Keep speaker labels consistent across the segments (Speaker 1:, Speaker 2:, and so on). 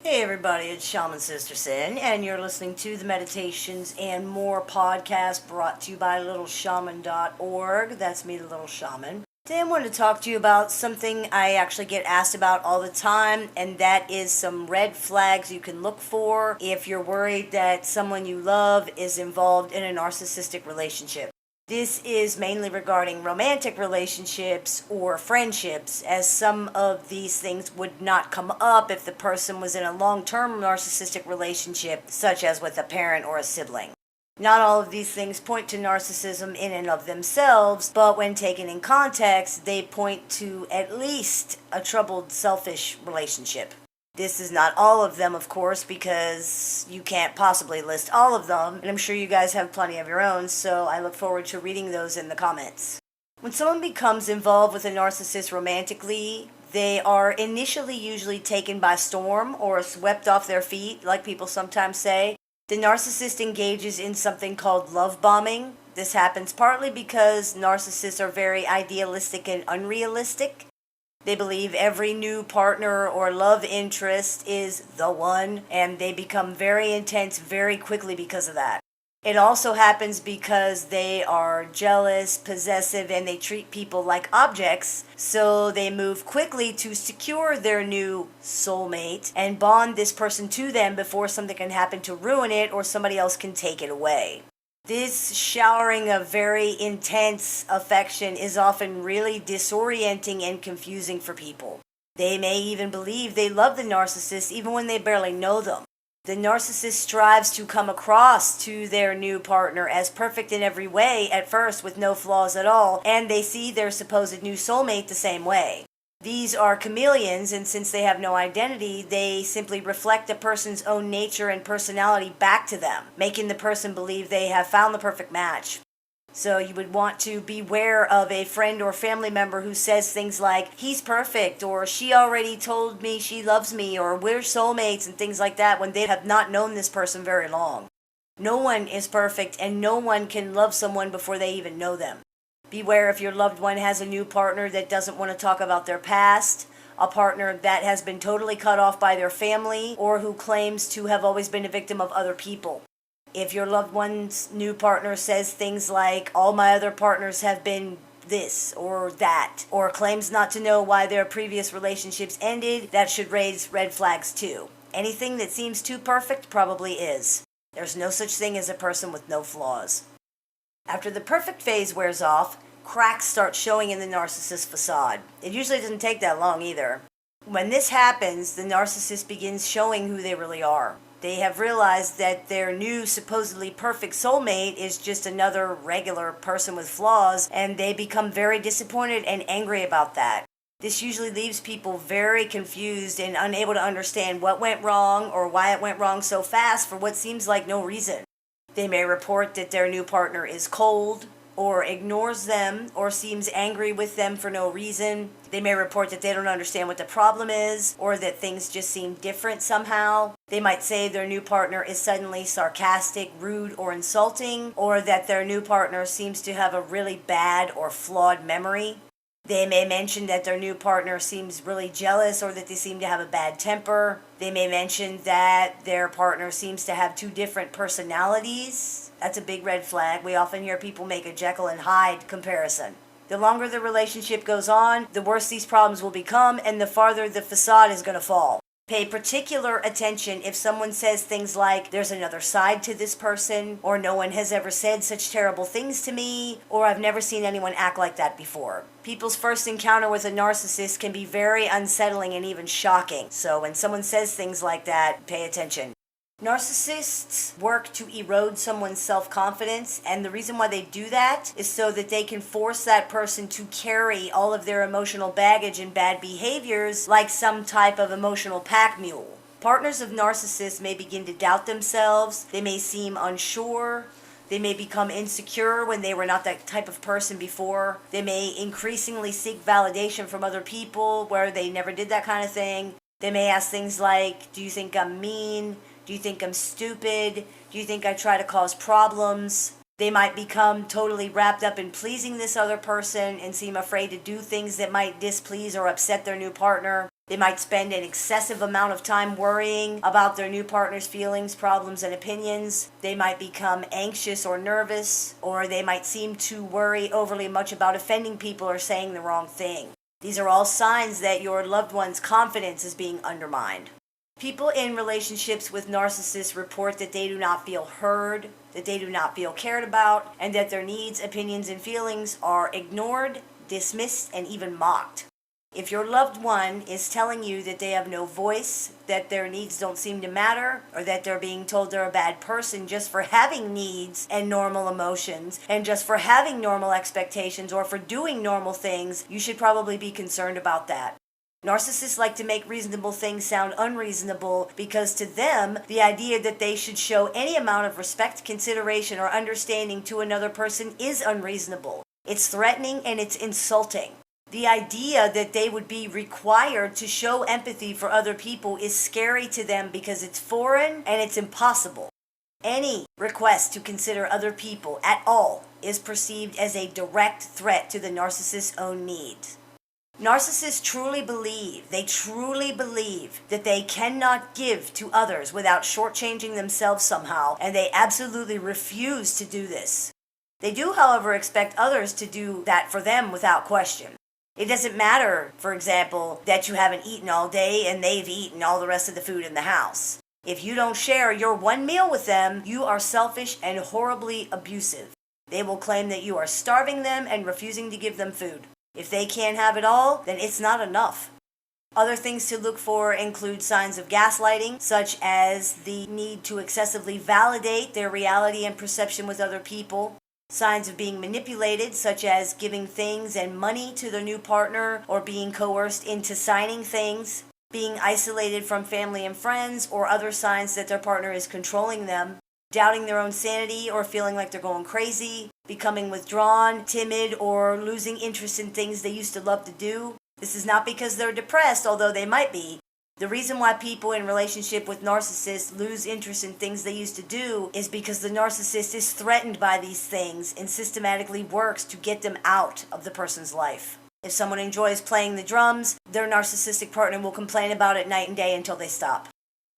Speaker 1: Hey everybody, it's Shaman Sister Sin, and you're listening to the Meditations and More podcast brought to you by littleshaman.org. That's me, the Little Shaman. Today I wanted to talk to you about something I actually get asked about all the time, and that is some red flags you can look for if you're worried that someone you love is involved in a narcissistic relationship. This is mainly regarding romantic relationships or friendships, as some of these things would not come up if the person was in a long-term narcissistic relationship, such as with a parent or a sibling. Not all of these things point to narcissism in and of themselves, but when taken in context, they point to at least a troubled, selfish relationship. This is not all of them, of course, because you can't possibly list all of them, and I'm sure you guys have plenty of your own, so I look forward to reading those in the comments. When someone becomes involved with a narcissist romantically, they are initially usually taken by storm or swept off their feet, like people sometimes say. The narcissist engages in something called love bombing. This happens partly because narcissists are very idealistic and unrealistic. They believe every new partner or love interest is the one, and they become very intense very quickly because of that. It also happens because they are jealous, possessive, and they treat people like objects, so they move quickly to secure their new soulmate and bond this person to them before something can happen to ruin it or somebody else can take it away. This showering of very intense affection is often really disorienting and confusing for people. They may even believe they love the narcissist even when they barely know them. The narcissist strives to come across to their new partner as perfect in every way at first with no flaws at all, and they see their supposed new soulmate the same way. These are chameleons, and since they have no identity, they simply reflect a person's own nature and personality back to them, making the person believe they have found the perfect match. So you would want to beware of a friend or family member who says things like, he's perfect, or she already told me she loves me, or we're soulmates, and things like that when they have not known this person very long. No one is perfect, and no one can love someone before they even know them. Beware if your loved one has a new partner that doesn't want to talk about their past, a partner that has been totally cut off by their family, or who claims to have always been a victim of other people. If your loved one's new partner says things like, all my other partners have been this or that, or claims not to know why their previous relationships ended, that should raise red flags too. Anything that seems too perfect probably is. There's no such thing as a person with no flaws. After the perfect phase wears off, cracks start showing in the narcissist facade. It usually doesn't take that long either. When this happens, the narcissist begins showing who they really are. They have realized that their new supposedly perfect soulmate is just another regular person with flaws, and they become very disappointed and angry about that. This usually leaves people very confused and unable to understand what went wrong or why it went wrong so fast for what seems like no reason. They may report that their new partner is cold, or ignores them, or seems angry with them for no reason. They may report that they don't understand what the problem is, or that things just seem different somehow. They might say their new partner is suddenly sarcastic, rude, or insulting, or that their new partner seems to have a really bad or flawed memory. They may mention that their new partner seems really jealous or that they seem to have a bad temper. They may mention that their partner seems to have two different personalities. That's a big red flag. We often hear people make a Jekyll and Hyde comparison. The longer the relationship goes on, the worse these problems will become and the farther the facade is going to fall. Pay particular attention if someone says things like, there's another side to this person, or no one has ever said such terrible things to me, or I've never seen anyone act like that before. People's first encounter with a narcissist can be very unsettling and even shocking. So when someone says things like that, pay attention. Narcissists work to erode someone's self-confidence, and the reason why they do that is so that they can force that person to carry all of their emotional baggage and bad behaviors like some type of emotional pack mule. Partners of narcissists may begin to doubt themselves, they may seem unsure, they may become insecure when they were not that type of person before, they may increasingly seek validation from other people where they never did that kind of thing. They may ask things like, do you think I'm mean? Do you think I'm stupid? Do you think I try to cause problems? They might become totally wrapped up in pleasing this other person and seem afraid to do things that might displease or upset their new partner. They might spend an excessive amount of time worrying about their new partner's feelings, problems, and opinions. They might become anxious or nervous, or they might seem to worry overly much about offending people or saying the wrong thing. These are all signs that your loved one's confidence is being undermined. People in relationships with narcissists report that they do not feel heard, that they do not feel cared about, and that their needs, opinions, and feelings are ignored, dismissed, and even mocked. If your loved one is telling you that they have no voice, that their needs don't seem to matter, or that they're being told they're a bad person just for having needs and normal emotions, and just for having normal expectations, or for doing normal things, you should probably be concerned about that. Narcissists like to make reasonable things sound unreasonable because to them, the idea that they should show any amount of respect, consideration, or understanding to another person is unreasonable. It's threatening and it's insulting. The idea that they would be required to show empathy for other people is scary to them because it's foreign and it's impossible. Any request to consider other people at all is perceived as a direct threat to the narcissist's own needs. Narcissists truly believe that they cannot give to others without shortchanging themselves somehow, and they absolutely refuse to do this. They do, however, expect others to do that for them without question. It doesn't matter, for example, that you haven't eaten all day and they've eaten all the rest of the food in the house. If you don't share your one meal with them, you are selfish and horribly abusive. They will claim that you are starving them and refusing to give them food. If they can't have it all, then it's not enough. Other things to look for include signs of gaslighting, such as the need to excessively validate their reality and perception with other people. Signs of being manipulated, such as giving things and money to their new partner or being coerced into signing things. Being isolated from family and friends, or other signs that their partner is controlling them. Doubting their own sanity or feeling like they're going crazy, becoming withdrawn, timid, or losing interest in things they used to love to do. This is not because they're depressed, although they might be. The reason why people in relationship with narcissists lose interest in things they used to do is because the narcissist is threatened by these things and systematically works to get them out of the person's life. If someone enjoys playing the drums, their narcissistic partner will complain about it night and day until they stop.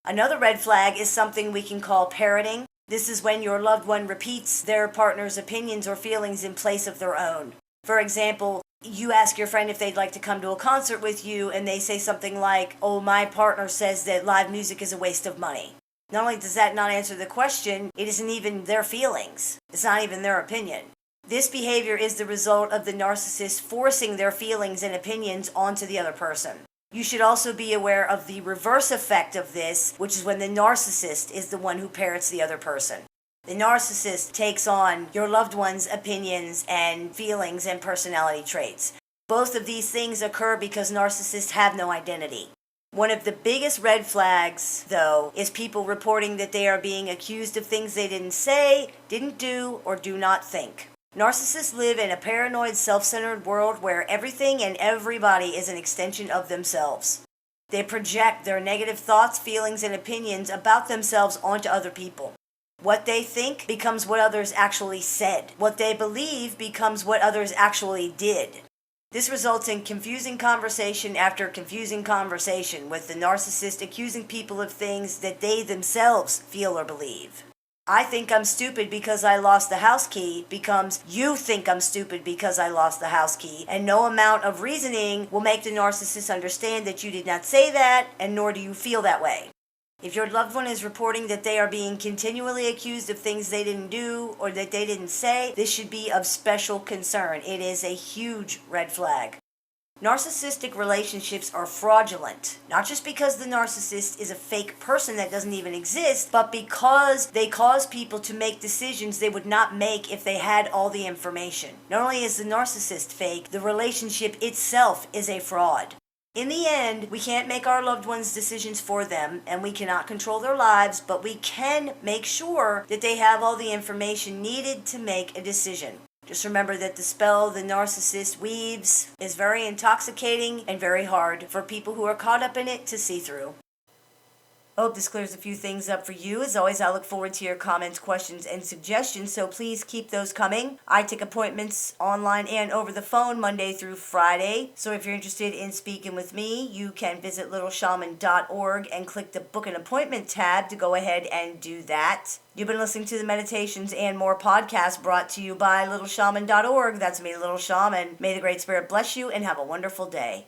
Speaker 1: Another red flag is something we can call parroting. This is when your loved one repeats their partner's opinions or feelings in place of their own. For example, you ask your friend if they'd like to come to a concert with you, and they say something like, "Oh, my partner says that live music is a waste of money." Not only does that not answer the question, it isn't even their feelings. It's not even their opinion. This behavior is the result of the narcissist forcing their feelings and opinions onto the other person. You should also be aware of the reverse effect of this, which is when the narcissist is the one who parrots the other person. The narcissist takes on your loved one's opinions and feelings and personality traits. Both of these things occur because narcissists have no identity. One of the biggest red flags, though, is people reporting that they are being accused of things they didn't say, didn't do, or do not think. Narcissists live in a paranoid, self-centered world where everything and everybody is an extension of themselves. They project their negative thoughts, feelings, and opinions about themselves onto other people. What they think becomes what others actually said. What they believe becomes what others actually did. This results in confusing conversation after confusing conversation, with the narcissist accusing people of things that they themselves feel or believe. "I think I'm stupid because I lost the house key" becomes "you think I'm stupid because I lost the house key," and no amount of reasoning will make the narcissist understand that you did not say that, and nor do you feel that way. If your loved one is reporting that they are being continually accused of things they didn't do or that they didn't say, this should be of special concern. It is a huge red flag. Narcissistic relationships are fraudulent, not just because the narcissist is a fake person that doesn't even exist, but because they cause people to make decisions they would not make if they had all the information. Not only is the narcissist fake, the relationship itself is a fraud. In the end, we can't make our loved ones' decisions for them, and we cannot control their lives, but we can make sure that they have all the information needed to make a decision. Just remember that the spell the narcissist weaves is very intoxicating and very hard for people who are caught up in it to see through. I hope this clears a few things up for you. As always, I look forward to your comments, questions, and suggestions, so please keep those coming. I take appointments online and over the phone Monday through Friday. So if you're interested in speaking with me, you can visit littleshaman.org and click the Book an Appointment tab to go ahead and do that. You've been listening to the Meditations and More podcast brought to you by littleshaman.org. That's me, Little Shaman. May the Great Spirit bless you and have a wonderful day.